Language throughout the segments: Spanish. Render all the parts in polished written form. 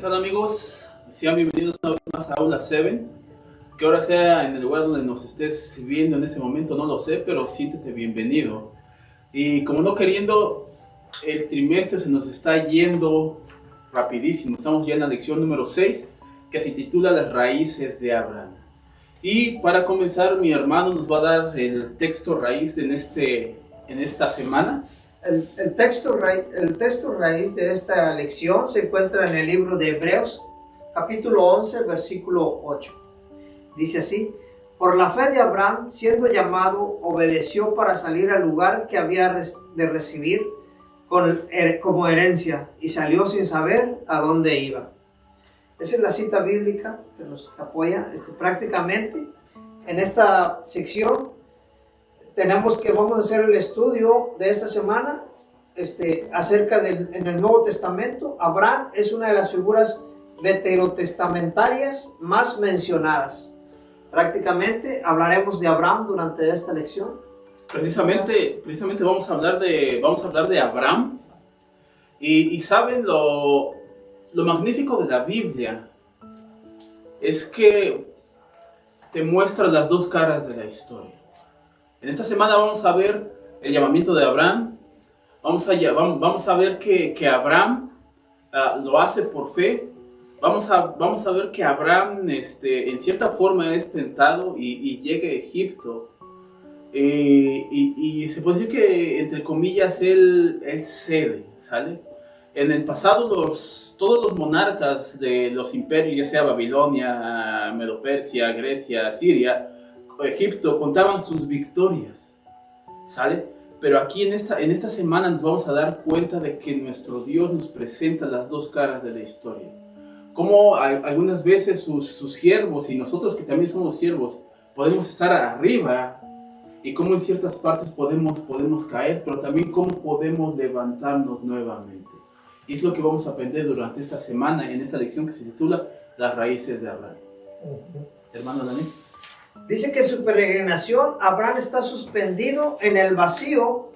tal, amigos? Sean bienvenidos una vez más a Aula 7. Que ahora sea en el lugar donde nos estés viendo en este momento, no lo sé, pero siéntete bienvenido. Y como no queriendo, el trimestre se nos está yendo rapidísimo. Estamos ya en la lección número 6, que se titula Las raíces de Abraham. Y para comenzar, mi hermano nos va a dar el texto raíz en esta semana. El texto raíz de esta lección se encuentra en el libro de Hebreos, capítulo 11, versículo 8. Dice así: por la fe de Abraham, siendo llamado, obedeció para salir al lugar que había de recibir como herencia, y salió sin saber a dónde iba. Esa es la cita bíblica que nos apoya. Prácticamente en esta sección vamos a hacer el estudio de esta semana acerca en el Nuevo Testamento. Abraham es una de las figuras veterotestamentarias más mencionadas. Prácticamente hablaremos de Abraham durante esta lección. Precisamente vamos a hablar de Abraham. Y saben, lo magnífico de la Biblia es que te muestra las dos caras de la historia. En esta semana vamos a ver el llamamiento de Abraham. Vamos a ver que Abraham lo hace por fe. Vamos a ver que Abraham en cierta forma es tentado y llega a Egipto. Y se puede decir que, entre comillas, él cede, ¿sale? En el pasado todos los monarcas de los imperios, ya sea Babilonia, Medo-Persia, Grecia, Siria, Egipto, contaban sus victorias, ¿sale? Pero aquí en esta semana nos vamos a dar cuenta de que nuestro Dios nos presenta las dos caras de la historia. Como algunas veces sus siervos y nosotros que también somos siervos podemos estar arriba, y cómo en ciertas partes podemos caer, pero también cómo podemos levantarnos nuevamente. Y es lo que vamos a aprender durante esta semana en esta lección que se titula Las raíces de Abraham. Hermano Dani. Dice que en su peregrinación Abraham está suspendido en el vacío,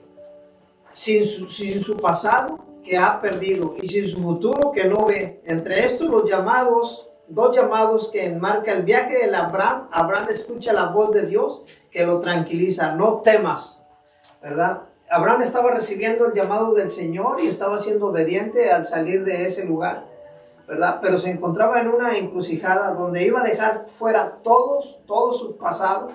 sin su pasado que ha perdido y sin su futuro que no ve. Entre estos dos llamados que enmarca el viaje de Abraham escucha la voz de Dios que lo tranquiliza: no temas, ¿verdad? Abraham estaba recibiendo el llamado del Señor y estaba siendo obediente al salir de ese lugar, ¿verdad? Pero se encontraba en una encrucijada donde iba a dejar fuera todo su pasado,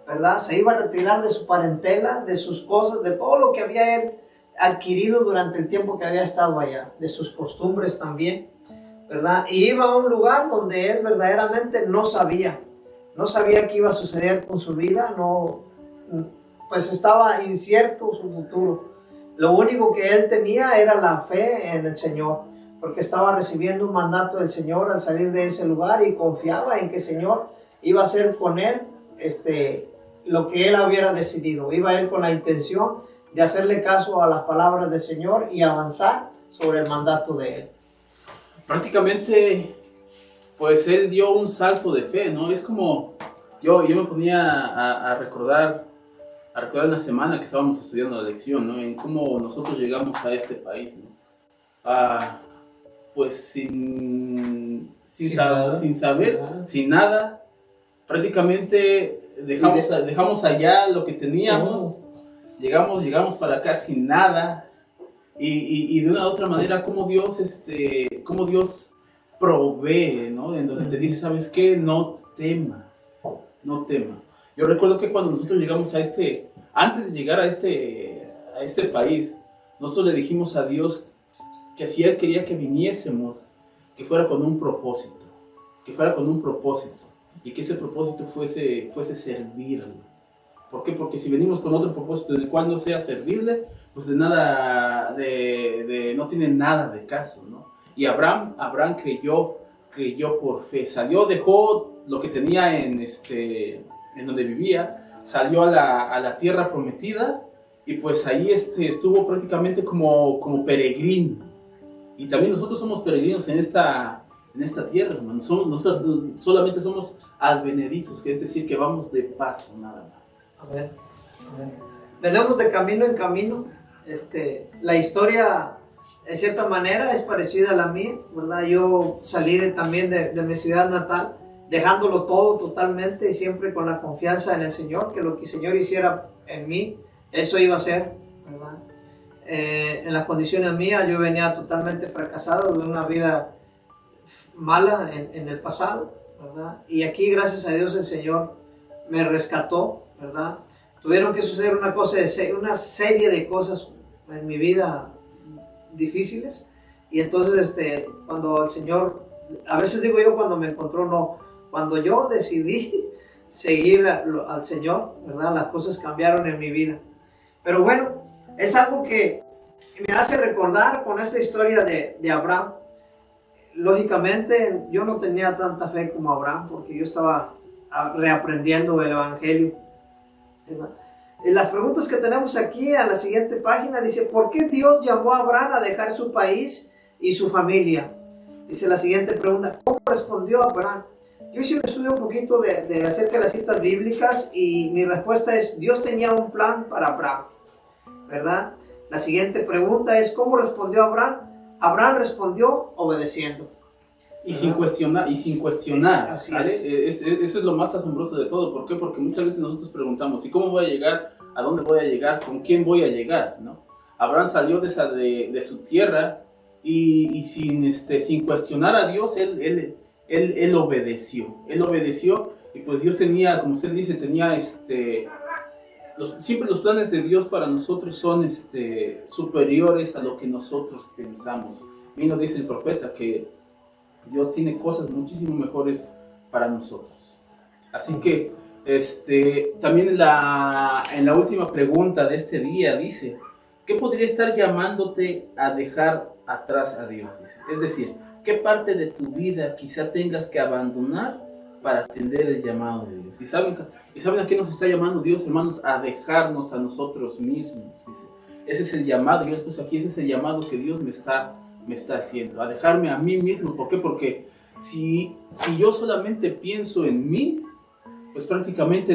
¿verdad? Se iba a retirar de su parentela, de sus cosas, de todo lo que había él adquirido durante el tiempo que había estado allá, de sus costumbres también, ¿verdad? Y iba a un lugar donde él verdaderamente no sabía qué iba a suceder con su vida, pues estaba incierto su futuro. Lo único que él tenía era la fe en el Señor, porque estaba recibiendo un mandato del Señor al salir de ese lugar y confiaba en que el Señor iba a hacer con él lo que él hubiera decidido. Iba él con la intención de hacerle caso a las palabras del Señor y avanzar sobre el mandato de él. Prácticamente, pues él dio un salto de fe, ¿no? Es como, yo me ponía a recordar una semana que estábamos estudiando la lección, ¿no? En cómo nosotros llegamos a este país, ¿no? Pues sin saber, sin nada, prácticamente dejamos allá lo que teníamos, llegamos para acá sin nada, y de una u otra manera cómo Dios provee, ¿no? En donde te dice, ¿sabes qué? No temas. Yo recuerdo que cuando nosotros llegamos antes de llegar a este país, nosotros le dijimos a Dios que si Él quería que viniésemos, que fuera con un propósito, y que ese propósito fuese servirle. ¿Por qué? Porque si venimos con otro propósito del cual no sea servirle, pues de nada, no tiene nada de caso, ¿no? Y Abraham creyó por fe, dejó lo que tenía en donde vivía, salió a la tierra prometida, y pues ahí estuvo prácticamente como peregrino. Y también nosotros somos peregrinos en esta tierra, hermano. Nosotros solamente somos advenedizos, que es decir, que vamos de paso nada más. Amén. Venimos de camino en camino. La historia en cierta manera es parecida a la mía, ¿verdad? Yo salí también de mi ciudad natal, dejándolo todo totalmente y siempre con la confianza en el Señor, que lo que el Señor hiciera en mí, eso iba a ser, ¿verdad? En las condiciones mías yo venía totalmente fracasado de una vida mala en el pasado, ¿verdad? Y aquí, gracias a Dios, el Señor me rescató, ¿verdad? Tuvieron que suceder una serie de cosas en mi vida difíciles, y entonces cuando el Señor, a veces digo yo cuando me encontró, no, cuando yo decidí seguir al Señor, ¿verdad? Las cosas cambiaron en mi vida. Pero bueno, es algo que me hace recordar con esta historia de Abraham. Lógicamente yo no tenía tanta fe como Abraham, porque yo estaba reaprendiendo el Evangelio, ¿verdad? Y las preguntas que tenemos aquí a la siguiente página dice: ¿por qué Dios llamó a Abraham a dejar su país y su familia? Dice la siguiente pregunta: ¿cómo respondió Abraham? Yo hice un estudio un poquito de acerca de las citas bíblicas, y mi respuesta es: Dios tenía un plan para Abraham, ¿verdad? La siguiente pregunta es: ¿cómo respondió Abraham? Abraham respondió obedeciendo. Y sin cuestionar, ¿sabes? Eso es lo más asombroso de todo. ¿Por qué? Porque muchas veces nosotros preguntamos: ¿y cómo voy a llegar? ¿A dónde voy a llegar? ¿Con quién voy a llegar? ¿No? Abraham salió de su tierra y sin cuestionar a Dios, él obedeció. Él obedeció, y pues Dios tenía, como usted dice, siempre los planes de Dios para nosotros son superiores a lo que nosotros pensamos. Y nos dice el profeta que Dios tiene cosas muchísimo mejores para nosotros. Así que también en la última pregunta de este día dice: ¿qué podría estar llamándote a dejar atrás a Dios? Dice. Es decir, ¿qué parte de tu vida quizá tengas que abandonar para atender el llamado de Dios? ¿Y saben a qué nos está llamando Dios, hermanos? A dejarnos a nosotros mismos. Dice. Ese es el llamado. Yo le puse aquí: ese es el llamado que Dios me está haciendo, a dejarme a mí mismo. ¿Por qué? Porque si yo solamente pienso en mí, pues prácticamente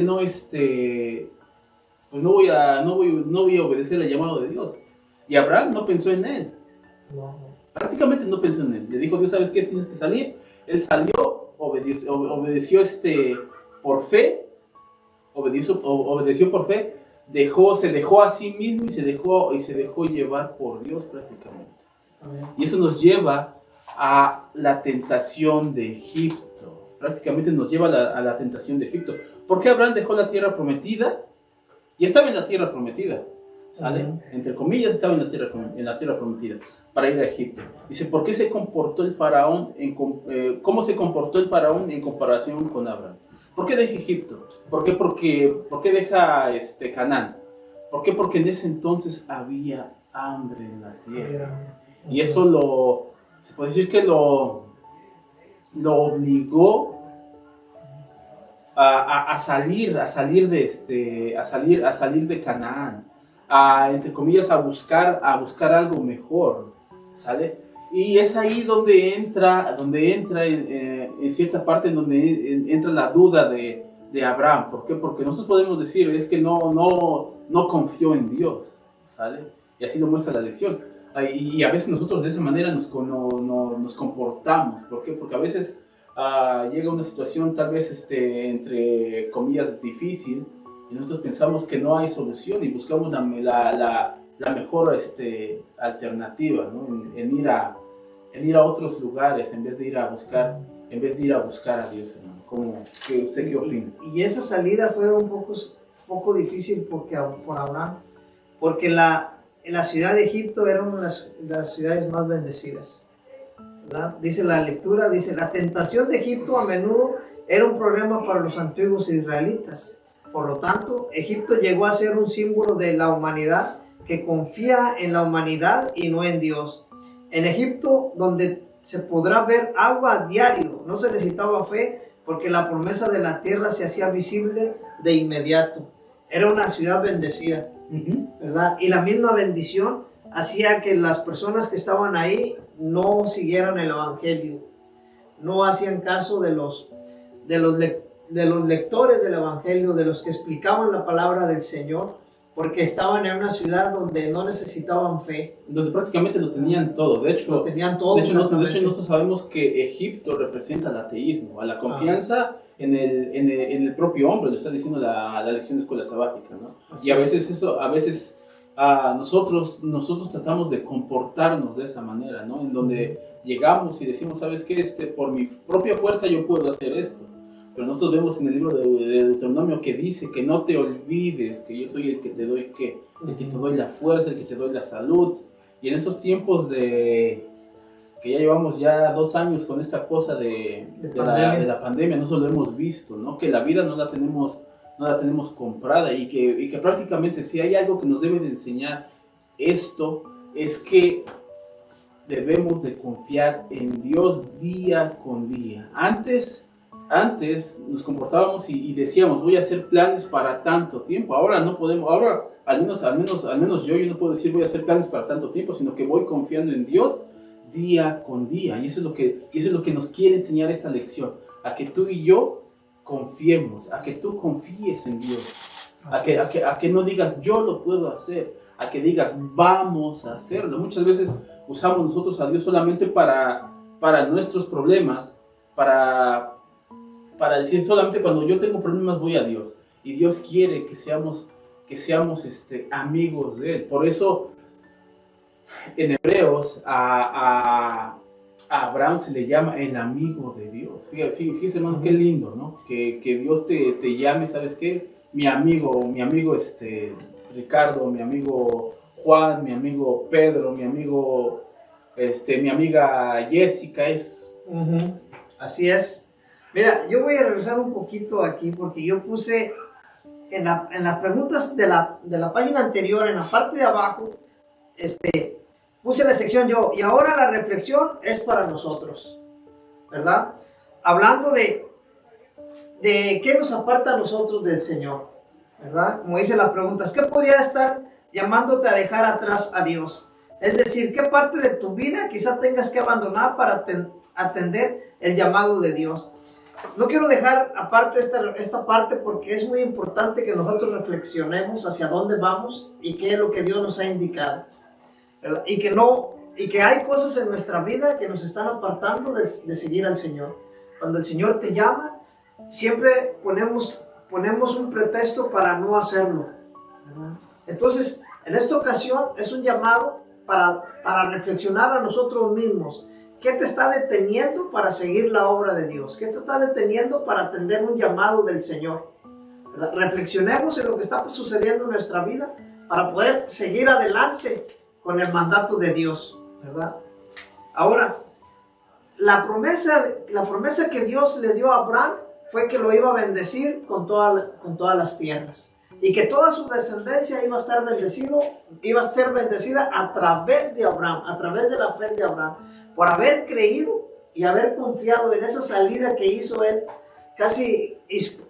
pues no voy a obedecer el llamado de Dios. Y Abraham no pensó en él. Prácticamente no pensó en él. Le dijo Dios: ¿sabes qué? Tienes que salir. Él salió, obedeció por fe, obedeció por fe, se dejó a sí mismo y se dejó llevar por Dios prácticamente. Y eso nos lleva a la tentación de Egipto. Prácticamente nos lleva a la tentación de Egipto. ¿Por qué Abraham dejó la tierra prometida? Y estaba en la tierra prometida, ¿sale? Entre comillas, estaba en la tierra prometida para ir a Egipto. Dice: ¿por qué se comportó el faraón cómo se comportó el faraón en comparación con Abraham? ¿Por qué deja Egipto? ¿Por qué deja Canaán? ¿Por qué? Porque en ese entonces había hambre en la tierra. Y eso se puede decir que lo obligó a salir de Canaán, entre comillas, a buscar algo mejor, ¿sale? Y es ahí donde entra en cierta parte, en donde entra la duda de Abraham. ¿Por qué? Porque nosotros podemos decir: es que no confió en Dios, ¿sale? Y así lo muestra la lección. Y a veces nosotros de esa manera nos comportamos. ¿Por qué? Porque a veces llega una situación tal vez entre comillas difícil, y nosotros pensamos que no hay solución y buscamos la mejor alternativa, ¿no? en ir a otros lugares en vez de ir a buscar a Dios, hermano. ¿Usted qué opina? Y esa salida fue un poco difícil por Abraham, porque en la ciudad de Egipto era una de las ciudades más bendecidas, ¿verdad? Dice la lectura, la tentación de Egipto a menudo era un problema para los antiguos israelitas. Por lo tanto, Egipto llegó a ser un símbolo de la humanidad que confía en la humanidad y no en Dios. En Egipto, donde se podrá ver agua a diario, no se necesitaba fe, porque la promesa de la tierra se hacía visible de inmediato. Era una ciudad bendecida, ¿verdad? Y la misma bendición hacía que las personas que estaban ahí no siguieran el evangelio, no hacían caso de los lectores del evangelio, de los que explicaban la palabra del Señor, porque estaban en una ciudad donde no necesitaban fe. Donde prácticamente lo tenían todo. De hecho, Lo tenían todo. De hecho, nosotros sabemos que Egipto representa el ateísmo, a la confianza en el propio hombre, lo está diciendo la lección de escuela sabática, ¿no? Y a veces nosotros tratamos de comportarnos de esa manera, ¿no? En donde llegamos y decimos, ¿sabes qué? Por mi propia fuerza yo puedo hacer esto. Pero nosotros vemos en el libro de Deuteronomio que dice que no te olvides que yo soy el que te doy el que te doy la fuerza, el que te doy la salud. Y en esos tiempos que ya llevamos ya 2 años con esta cosa de la pandemia, nosotros lo hemos visto, ¿no? Que la vida no la tenemos comprada y que prácticamente si hay algo que nos debe de enseñar esto es que debemos de confiar en Dios día con día. Antes nos comportábamos y decíamos, voy a hacer planes para tanto tiempo. Ahora no podemos, ahora al menos yo no puedo decir voy a hacer planes para tanto tiempo, sino que voy confiando en Dios día con día. Y eso es lo que nos quiere enseñar esta lección, a que tú y yo confiemos, a que tú confíes en Dios, a que no digas yo lo puedo hacer, a que digas vamos a hacerlo. Muchas veces usamos nosotros a Dios solamente para nuestros problemas, para decir solamente cuando yo tengo problemas voy a Dios, y Dios quiere que seamos amigos de Él. Por eso en Hebreos a Abraham se le llama el amigo de Dios. Fíjese, hermano, qué lindo, ¿no? Que Dios te llame, ¿sabes qué? Mi amigo Ricardo, mi amigo Juan, mi amigo Pedro, mi amiga Jessica es. Así es. Mira, yo voy a regresar un poquito aquí porque yo puse en las preguntas de la página anterior, en la parte de abajo, puse la sección yo, y ahora la reflexión es para nosotros, ¿verdad? Hablando de qué nos aparta a nosotros del Señor, ¿verdad? Como dicen las preguntas, ¿qué podría estar llamándote a dejar atrás a Dios? Es decir, ¿qué parte de tu vida quizá tengas que abandonar para atender el llamado de Dios? No quiero dejar aparte esta parte porque es muy importante que nosotros reflexionemos hacia dónde vamos y qué es lo que Dios nos ha indicado, ¿verdad? Y que hay cosas en nuestra vida que nos están apartando de seguir al Señor. Cuando el Señor te llama, siempre ponemos un pretexto para no hacerlo, ¿verdad? Entonces, en esta ocasión es un llamado para reflexionar a nosotros mismos. ¿Qué te está deteniendo para seguir la obra de Dios? ¿Qué te está deteniendo para atender un llamado del Señor? ¿Verdad? Reflexionemos en lo que está sucediendo en nuestra vida para poder seguir adelante con el mandato de Dios, ¿verdad? Ahora, la promesa que Dios le dio a Abraham fue que lo iba a bendecir con todas las tierras y que toda su descendencia iba a ser bendecida a través de Abraham, a través de la fe de Abraham, por haber creído y haber confiado en esa salida que hizo él, casi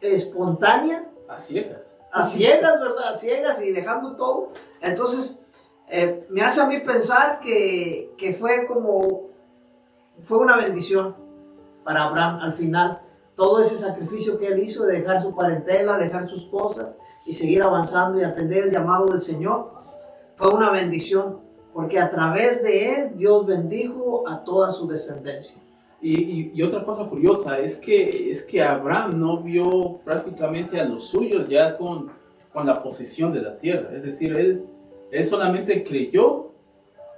espontánea. A ciegas, ¿verdad? A ciegas y dejando todo. Entonces, me hace a mí pensar que fue una bendición para Abraham al final. Todo ese sacrificio que él hizo de dejar su parentela, dejar sus cosas y seguir avanzando y atender el llamado del Señor, fue una bendición. Porque a través de él, Dios bendijo a toda su descendencia. Y otra cosa curiosa es que Abraham no vio prácticamente a los suyos ya con la posesión de la tierra. Es decir, él solamente creyó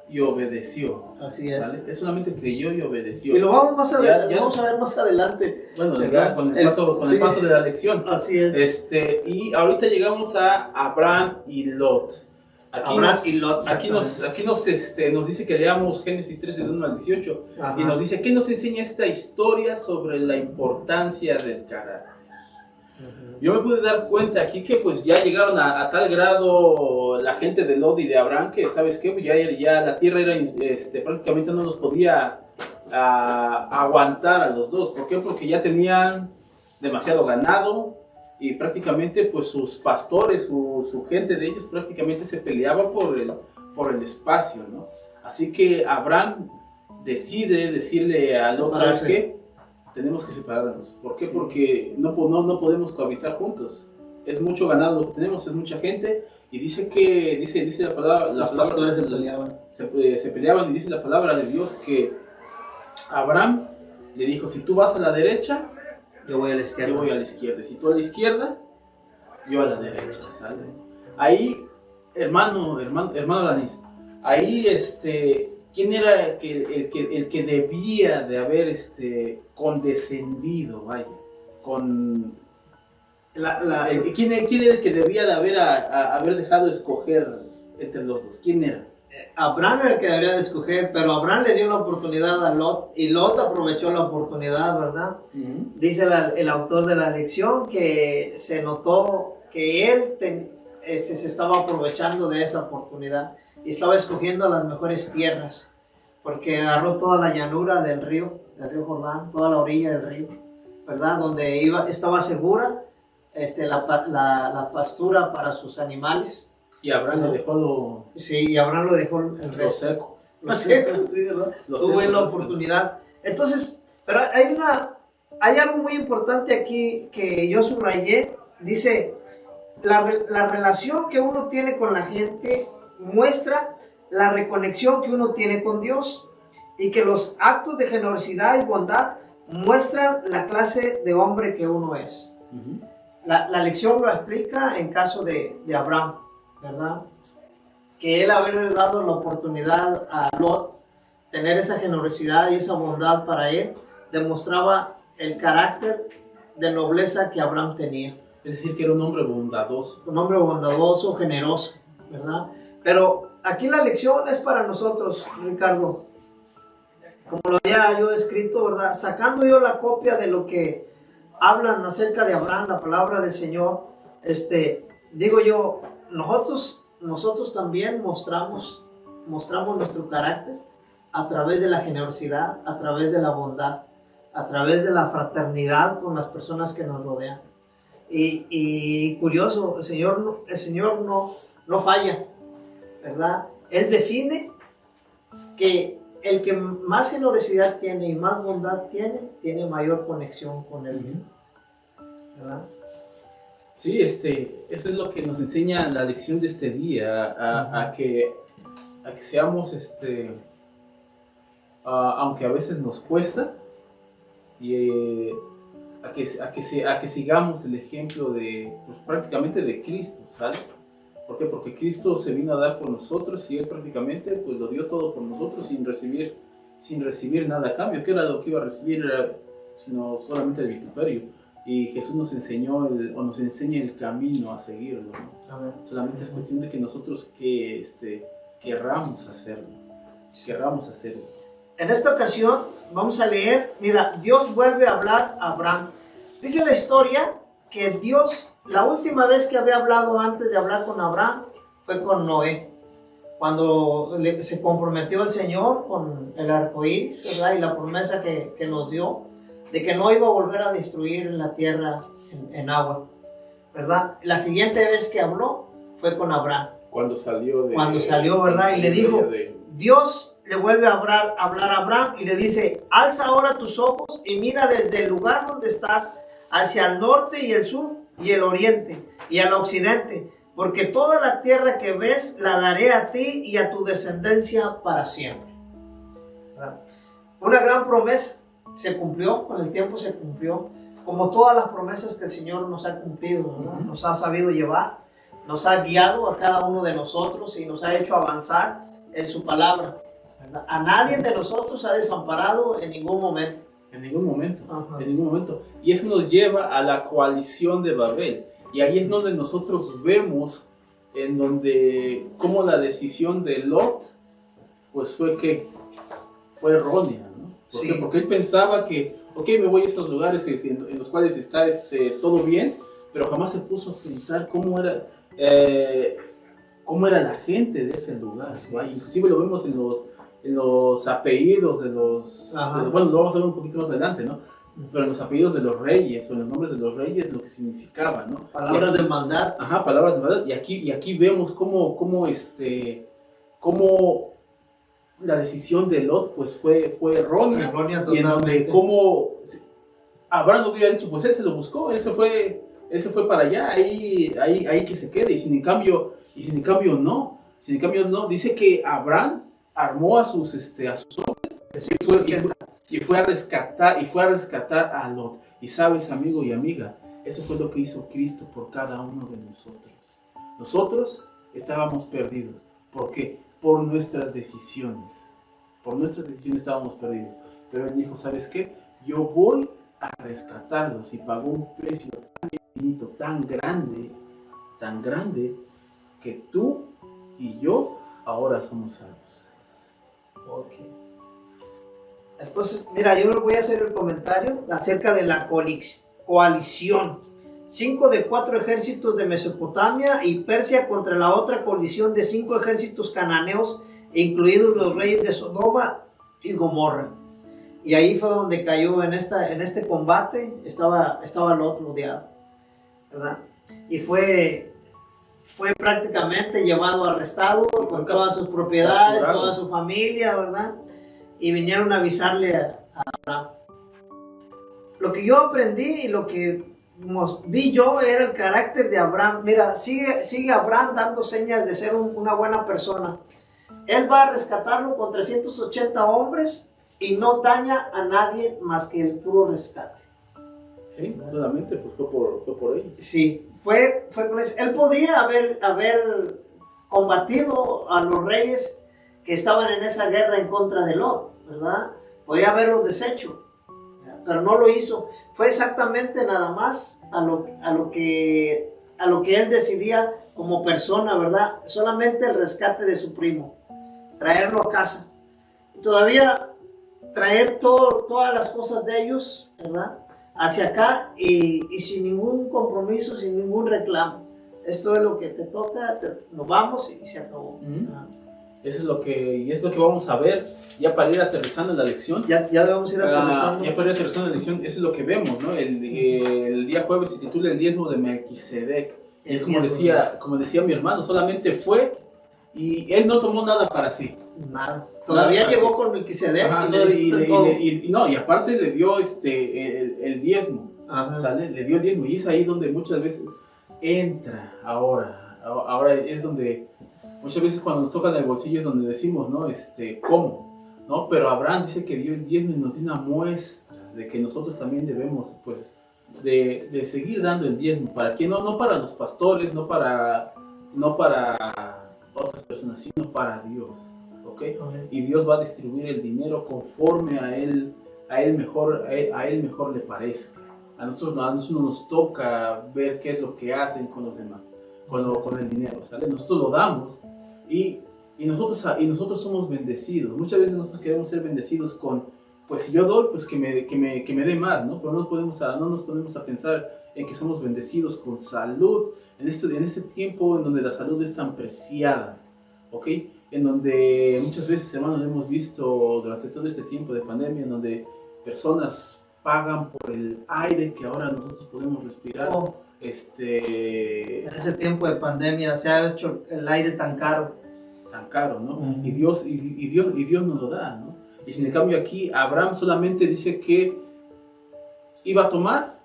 y obedeció. Así es. ¿Sale? Él solamente creyó y obedeció. Y lo vamos a ver más adelante. Bueno, con el paso de la lección. Así es. Y ahorita llegamos a Abraham y Lot. Aquí nos dice que leamos Génesis 13, del 1 al 18. Ajá. Y nos dice, ¿qué nos enseña esta historia sobre la importancia del carácter? Uh-huh. Yo me pude dar cuenta aquí que pues ya llegaron a tal grado la gente de Lot y de Abraham que, ¿sabes qué? Pues ya la tierra era prácticamente no los podía aguantar a los dos. ¿Por qué? Porque ya tenían demasiado ganado. Y prácticamente pues sus pastores, su gente de ellos prácticamente se peleaba por el espacio, ¿no? Así que Abraham decide decirle a Lot, ¿sabes qué? Tenemos que separarnos. ¿Por qué? Sí. Porque no podemos cohabitar juntos. es mucho ganado lo que tenemos, es mucha gente, y dice que, dice la palabra, Los pastores se peleaban. Se peleaban, y dice la palabra de Dios que Abraham le dijo, si tú vas a la derecha, yo voy a la izquierda. yo voy a la izquierda, si tú a la izquierda, yo a la derecha, ¿sale? Ahí, hermano Alanis, ahí, ¿quién era el que debía de haber, condescendido, vaya, con... ¿Quién era el que debía de haber dejado escoger entre los dos? ¿Quién era? Abraham era el que debería de escoger, pero Abraham le dio la oportunidad a Lot, y Lot aprovechó la oportunidad, ¿verdad? Uh-huh. Dice el autor de la lección que se notó que él se estaba aprovechando de esa oportunidad y estaba escogiendo las mejores tierras, porque agarró toda la llanura del río Jordán, toda la orilla del río, ¿verdad? Donde estaba segura la pastura para sus animales. Y Abraham le dejó y Abraham lo dejó lo seco. Lo seco, sí, ¿verdad? Tuvo la oportunidad. Entonces, pero hay algo muy importante aquí que yo subrayé. Dice, la relación que uno tiene con la gente muestra la reconexión que uno tiene con Dios, y que los actos de generosidad y bondad muestran la clase de hombre que uno es. Uh-huh. La lección lo explica en caso de Abraham, ¿verdad? Que él haber dado la oportunidad a Lot, tener esa generosidad y esa bondad para él, demostraba el carácter de nobleza que Abraham tenía. Es decir, que era un hombre bondadoso. Un hombre bondadoso, generoso, ¿verdad? Pero aquí la lección es para nosotros, Ricardo. Como lo había yo escrito, ¿verdad? Sacando yo la copia de lo que hablan acerca de Abraham, la palabra del Señor, digo yo, nosotros también mostramos nuestro carácter a través de la generosidad, a través de la bondad, a través de la fraternidad con las personas que nos rodean. Y curioso, el Señor no falla, ¿verdad? Él define que el que más generosidad tiene y más bondad tiene mayor conexión con Él, ¿verdad? Sí, eso es lo que nos enseña la lección de este día, a que seamos, aunque a veces nos cuesta, y a que sigamos el ejemplo de, pues, prácticamente de Cristo, ¿sale? ¿Por qué? Porque Cristo se vino a dar por nosotros, y Él prácticamente pues lo dio todo por nosotros sin recibir nada a cambio. ¿Qué era lo que iba a recibir? Sino solamente el vituperio. Y Jesús nos enseña el camino a seguirlo, ¿no? Solamente es cuestión de que nosotros querramos hacerlo. En esta ocasión vamos a leer, mira, Dios vuelve a hablar a Abraham. Dice la historia que Dios, la última vez que había hablado antes de hablar con Abraham fue con Noé, cuando se comprometió el Señor con el arco iris, ¿verdad? Y la promesa que nos dio de que no iba a volver a destruir la tierra en agua, ¿verdad? La siguiente vez que habló fue con Abraham. Cuando salió, ¿verdad? Y le dijo, Dios le vuelve a hablar a Abraham y le dice, alza ahora tus ojos y mira desde el lugar donde estás hacia el norte y el sur y el oriente y al occidente, porque toda la tierra que ves la daré a ti y a tu descendencia para siempre. ¿Verdad? Una gran promesa se cumplió, con el tiempo se cumplió, como todas las promesas que el Señor nos ha cumplido, ¿verdad? Uh-huh. Nos ha sabido llevar, nos ha guiado a cada uno de nosotros y nos ha hecho avanzar en su palabra, ¿verdad? A nadie de nosotros ha desamparado en ningún momento. En ningún momento, uh-huh. En ningún momento. Y eso nos lleva a la coalición de Babel. Y ahí es donde nosotros vemos cómo la decisión de Lot pues fue errónea, ¿no? Sí. Porque él pensaba que, me voy a estos lugares en los cuales está todo bien, pero jamás se puso a pensar cómo era la gente de ese lugar. Sí. Inclusive lo vemos en los apellidos de los... bueno, lo vamos a ver un poquito más adelante, ¿no? Pero en los apellidos de los reyes, o en los nombres de los reyes, lo que significaba, ¿no? Palabras de maldad. Ajá, palabras de maldad. Y aquí vemos cómo la decisión de Lot pues fue errónea. Errónea y en donde cómo Abraham hubiera dicho, pues él se lo buscó, él se fue él se fue para allá, ahí que se quede, y sin en cambio no, dice que Abraham armó a sus hombres y fue a rescatar a Lot. Y sabes, amigo y amiga, eso fue lo que hizo Cristo por cada uno de nosotros. Nosotros estábamos perdidos. ¿Por qué? Por nuestras decisiones. Por nuestras decisiones estábamos perdidos. Pero Él dijo, ¿sabes qué? Yo voy a rescatarlos, y pagó un precio tan infinito, tan grande, que tú y yo ahora somos salvos. Ok. Entonces, mira, yo les voy a hacer el comentario acerca de la coalición. 5 de 4 ejércitos de Mesopotamia y Persia contra la otra coalición de 5 ejércitos cananeos, incluidos los reyes de Sodoma y Gomorra. Y ahí fue donde cayó en este combate, estaba Lot rodeado, ¿verdad? Y fue prácticamente llevado arrestado con todas sus propiedades, toda su familia, ¿verdad? Y vinieron a avisarle a Abraham. Lo que yo aprendí y lo que vi yo era el carácter de Abraham. Mira, sigue Abraham dando señas de ser una buena persona. Él va a rescatarlo con 380 hombres y no daña a nadie más que el puro rescate. Sí, solamente pues fue por ellos. Sí, fue con eso. Él podía haber combatido a los reyes que estaban en esa guerra en contra de Lot, ¿verdad? Podía haberlos deshecho, pero no lo hizo. Fue exactamente nada más a lo que él decidía como persona, ¿verdad? Solamente el rescate de su primo, traerlo a casa. Todavía traer todas las cosas de ellos, ¿verdad?, hacia acá y sin ningún compromiso, sin ningún reclamo. Esto es lo que te toca, nos vamos y se acabó. Eso es lo que vamos a ver ya para ir aterrizando en la lección. Ya debemos ir aterrizando. Ya para ir aterrizando en la lección, eso es lo que vemos, ¿no? El día jueves se titula el diezmo de Melquisedec. Es como decía mi hermano, solamente fue y él no tomó nada para sí. Nada. Todavía llegó con Melquisedec. Y aparte le dio el diezmo. ¿Sale? Le dio el diezmo. Y es ahí donde muchas veces entra ahora. Ahora es donde muchas veces cuando nos tocan el bolsillo es donde decimos, ¿no? ¿Cómo? ¿No? Pero Abraham dice que dio el diezmo y nos dio una muestra de que nosotros también debemos, pues, de seguir dando el diezmo. ¿Para quién? No para los pastores, no para otras personas, sino para Dios. ¿Okay? Y Dios va a distribuir el dinero conforme a él mejor le parezca. A nosotros no nos toca ver qué es lo que hacen con los demás, con el dinero, ¿sale? Nosotros lo damos y nosotros somos bendecidos. Muchas veces nosotros queremos ser bendecidos con, pues si yo doy, pues que me dé más, ¿no? Pero no nos ponemos a pensar en que somos bendecidos con salud en este tiempo en donde la salud es tan preciada, ¿ok? En donde muchas veces, hermanos, hemos visto durante todo este tiempo de pandemia, en donde personas pagan por el aire que ahora nosotros podemos respirar. En ese tiempo de pandemia se ha hecho el aire tan caro. Tan caro, ¿no? Y Dios nos lo da, ¿no? Y sin en cambio aquí, Abraham solamente dice que iba a tomar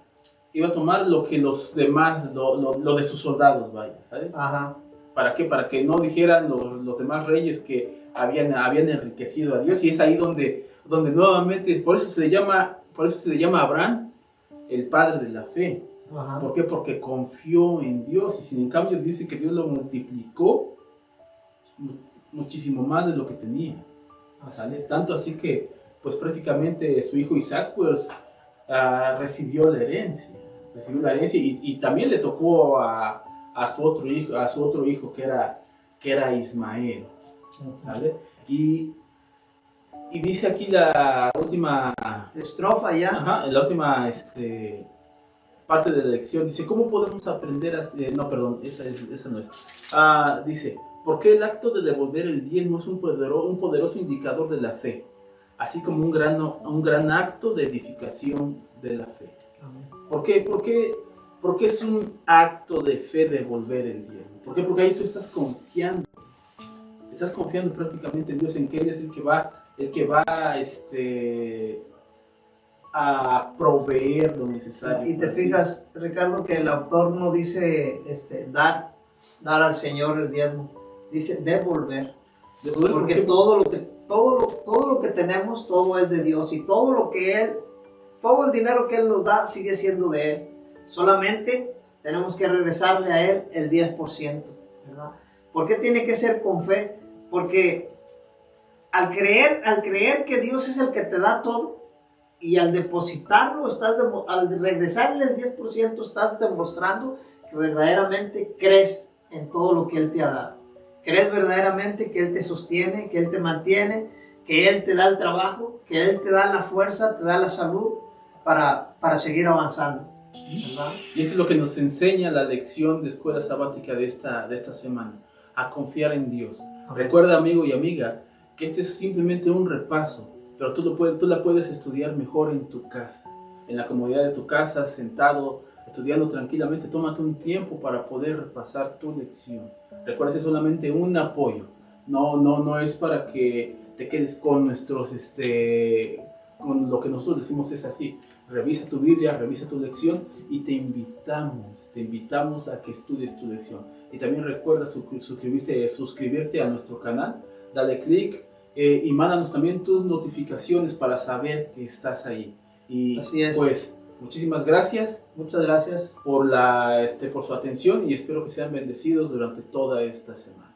lo que los demás, lo de sus soldados, vaya, ¿sabes? Ajá. ¿Para qué? Para que no dijeran los demás reyes que habían enriquecido a Dios. Y es ahí donde nuevamente, por eso se le llama a Abraham el padre de la fe. Ajá. ¿Por qué? Porque confió en Dios. Y sin en cambio dice que Dios lo multiplicó muchísimo más de lo que tenía. ¿Sale? Tanto así que pues prácticamente su hijo Isaac pues recibió la herencia. Y también le tocó a su otro hijo que era Ismael, ¿sale? Y dice aquí la última estrofa ya. Ajá, la última parte de la lección dice, ¿cómo podemos aprender a no, perdón, esa no es. Dice, ¿por qué el acto de devolver el diezmo es un poderoso indicador de la fe, así como un gran acto de edificación de la fe? Amén. ¿Por qué? Porque es un acto de fe devolver el diezmo. ¿Por qué? Porque ahí tú estás confiando prácticamente en Dios, en que Él es el que va a proveer lo necesario. Y te fijas, Ricardo, que el autor no dice dar al Señor el diezmo, dice devolver. Porque todo lo que tenemos, todo es de Dios, y todo el dinero que Él nos da sigue siendo de Él. Solamente tenemos que regresarle a Él el 10%, ¿verdad? ¿Por qué tiene que ser con fe? Porque al creer que Dios es el que te da todo, y al depositarlo, al regresarle el 10%, estás demostrando que verdaderamente crees en todo lo que Él te ha dado. Crees verdaderamente que Él te sostiene, que Él te mantiene, que Él te da el trabajo, que Él te da la fuerza, te da la salud para seguir avanzando, ¿verdad? Y eso es lo que nos enseña la lección de escuela sabática de esta semana, a confiar en Dios. Okay. Recuerda, amigo y amiga, que este es simplemente un repaso, pero tú la puedes estudiar mejor en tu casa, en la comodidad de tu casa, sentado, estudiando tranquilamente. Tómate un tiempo para poder repasar tu lección. Recuerda que es solamente un apoyo, no es para que te quedes con con lo que nosotros decimos es así. Revisa tu Biblia, revisa tu lección y te invitamos a que estudies tu lección. Y también recuerda suscribirte a nuestro canal, dale click y mándanos también tus notificaciones para saber que estás ahí. Y así es. Pues muchísimas gracias. Muchas gracias por su atención y espero que sean bendecidos durante toda esta semana.